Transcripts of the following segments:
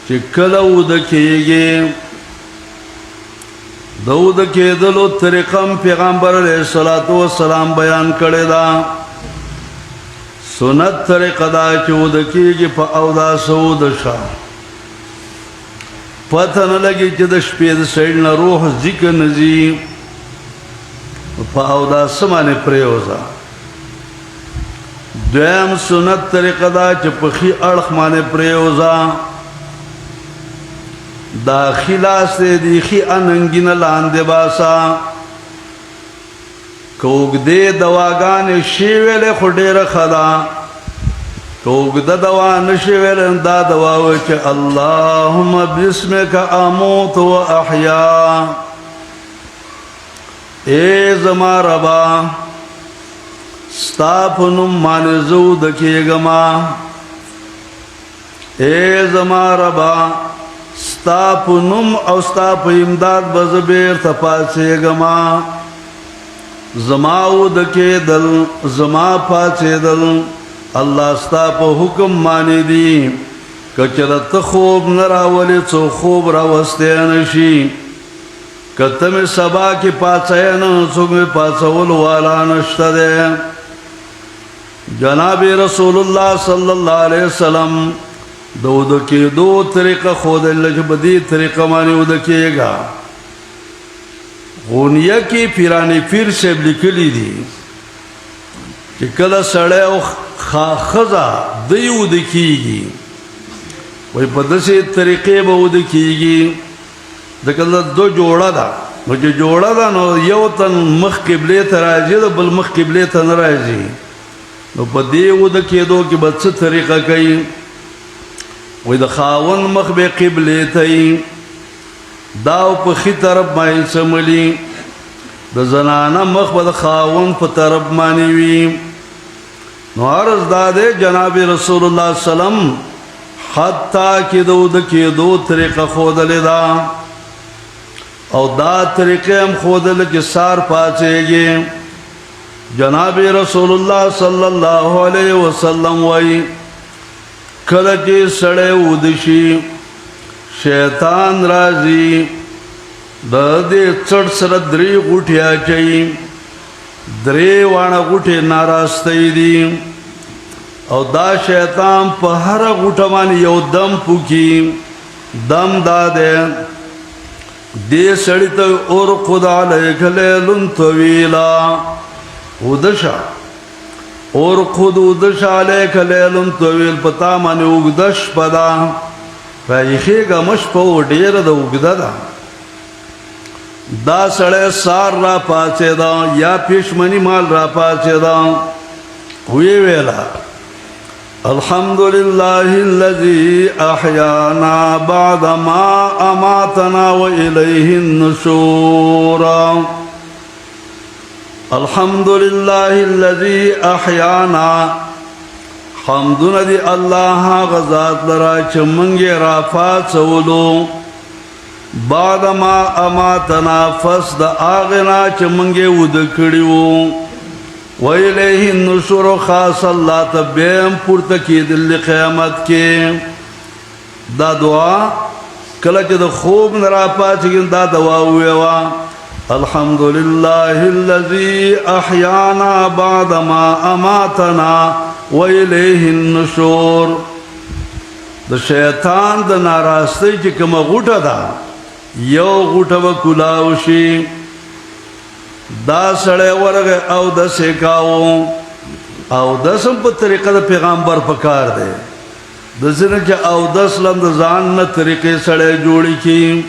چې کله وده کېږي د وده کېدلو طریقه پیغمبر علیه الصلاة والسلام بیان کړې ده. سنت طریقه دا چې وده کېږي په اوداسه وده شه، پته نه لګي چې د شپې د سړي نه روح ذکر نه ځي، په اوداسه باندې پرېوځه. دویم سنت طریقه دا چې په ښي اړخ باندې پرېوځه، داخلي لاس دې د ښي اننګینه لاندې باسه. که اوږدې دواګانې شي ویلې خو ډېره ښه ده، که اوږده دوا نه شي ویلې دا دوا وایي چې اللهم بسمک اموت و احیا. اے زما ربا ستا په نوم باندې زه وده کېږمه، اے زما ربا ستا په نوم او ستا په امداد به زه بېرته پاڅېږمه. زما وده کېدل زما پاڅېدل الله ستا په حکم باندې دي. که چېرته ته خوب نه راولې څو خوب راوستی نه شي، که ته مې سبا کې پاڅوې نه څوک مې پاڅولو والا نشته دی. جناب رسول الله صلی الله علیه وسلم د وده کېدو طریقه ښودله چې په دې طریقه باندې وده کېږه. غونیه کې پیرانی پیر صاحب لیکلي دي چې کله سړی او ښځه دوی وده کېږي، وایي په داسې طریقې به وده کېږي ځکه دو جوړه ده، نو چې جوړه ده نو یو تن مخ قبلې ته راځي د بل مخ قبلې ته نه راځي. نو په دې وده کېدو کې به څه طریقه کوي؟ وایي د خاوند مخ به قبلې ته وي، دا په ښي طرف باندې څملي، د زنانه مخ به د خاوند په طرف باندې وي. نو عرض دا دی جناب رسول الله سلام حتی کې د وده کېدو طریقه ښودلې ده، او دا طریقه هم ښودله چې سار پاڅېږي. جناب رسول الله صلی الله علیه وسلم وایي کله چې سړی وده شي شیطان راځي، د دې څټ سره درې غوټې اچوي، درې واړه غوټې ناراستی دي، او دا شیطان په هره غوټه باندې یو دم پوکي. دم دا دی دې سړي ته ارقد علیک لیل طویلا، وده شه ارقد وده شه علیک لیل طویل، پتا باندې اوږده شپه ده، رايخېږه مه شپه و ډېره ده اوږده ده. دا سړی سار را پاڅېده یا پېشمني مال را پاڅېده، ویې ویله الحمدلله الذي احیانا بعد ما اماتنا والیه النشور. الحمدلله الذي احیانا، حمدونه دی الله غزاد لرا چې مونږ یې را پاڅولو، بعد ما اماتنا فس د هغې نه چې مونږ یې وده کړي وو، ویلیه النشور خاص الله ته بیا هم پورته کېدل قیامت کې. دا دعا کله چې د خوب نه را پاڅېږي دا دعا وویوه الحمدلله الذي احیانا بعد ما اماتنا ویلیه النشور. د شیطان د ناراستۍ چې کومه غوټه ده یو غوټه به کلاو شي. دا سړی ورغی اودس یې کاوه، اودس هم په طریقه د پیغمبر په کار دی، داسې نه چې اودس لم د ځان نه طریقې سړی جوړې کړي.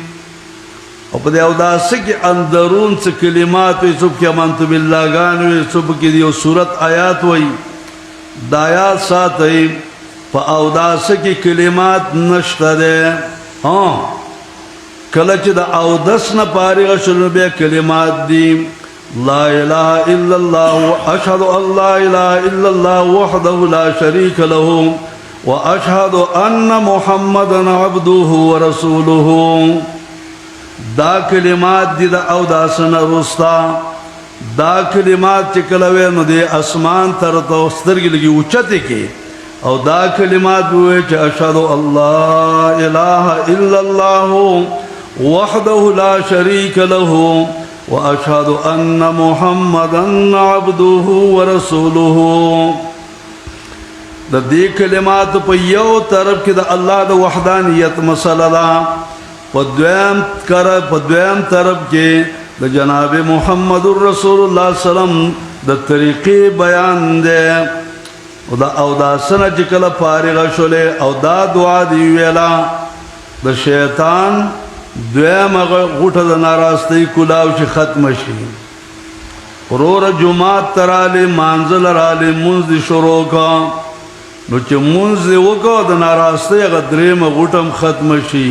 او په دې اوداسه کې اندرون څه کلمات وي، څوک کې امنت بالله ګان وي، څوک کې یو صورت آیات وي، د آیات ساتئ. په اوداسه کې کلمات نشته دی. کله چې د اودس نه فارغ شول بیا کلمات دي لا اله الا الله واشهد ان لا اله الا الله وحده لا شريك له واشهد ان محمدا عبده ورسوله. دا کلمات دي د اوداس نه رستا. دا کلمات چې کله وې نو د اسمان تر ته سترګې لګي اوچته کې او دا کلمات وې چې اشهد الله اله الا الله وحده لا شريك له واشهد ان محمدا عبده ورسوله. د دې کلمات په یو طرف کې د الله د وحدانیت مسله ده، په دویم طرف کې د جناب محمد رسول الله سلام د طریقې بیان دی. او دا سنه چې کله فارغه شولې او دا دعا دی ویلا د شیطان دویمه غوټه د ناراستۍ کلاو چې ختم شي. ورور جمعات ترالی مانزل رالی منز دی شروع کا نو چې منز دی وکا د ناراستۍ اگه دریم غوټم ختم شي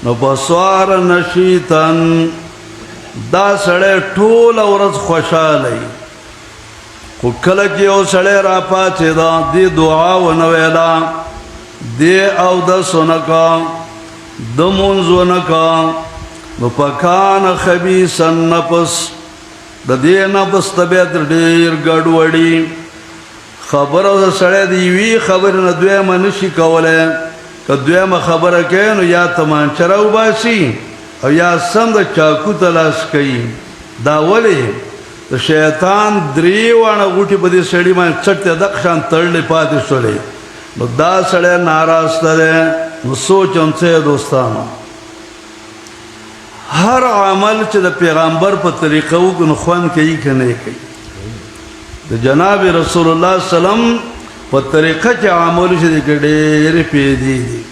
نو بسوار نشیتن دا سړی ټول ورځ خوشالی. خو کله چې یو سړی را پاڅېدا دې دعا ونه ویلا، دې اودس ونه کا، د مونځ ونه کا، نو فکان خبیث النفس د دې نفس طبیعت ډېر ګډوډي. خبره د سړی د یوې خبرې نه دویمه نشي کولی. که دویمه خبره کوي نو یا تمانچه راوباسي او یا سم د چاکو ته لاس کوي. دا ولې د شیطان درې واړه غوټې په دې سړي باندې څټ ته دغه شان تړلې پاتې شولې. نو دا سړی ناراسته دی. نو سوچ هم څه دوستانو، هر عمل چې د پیغمبر په طریقه وکړو نو خوند کوي که نه کوي. د جناب رسول الله سلام په طریقه چې عمل شي د ډېرې پیدې دي.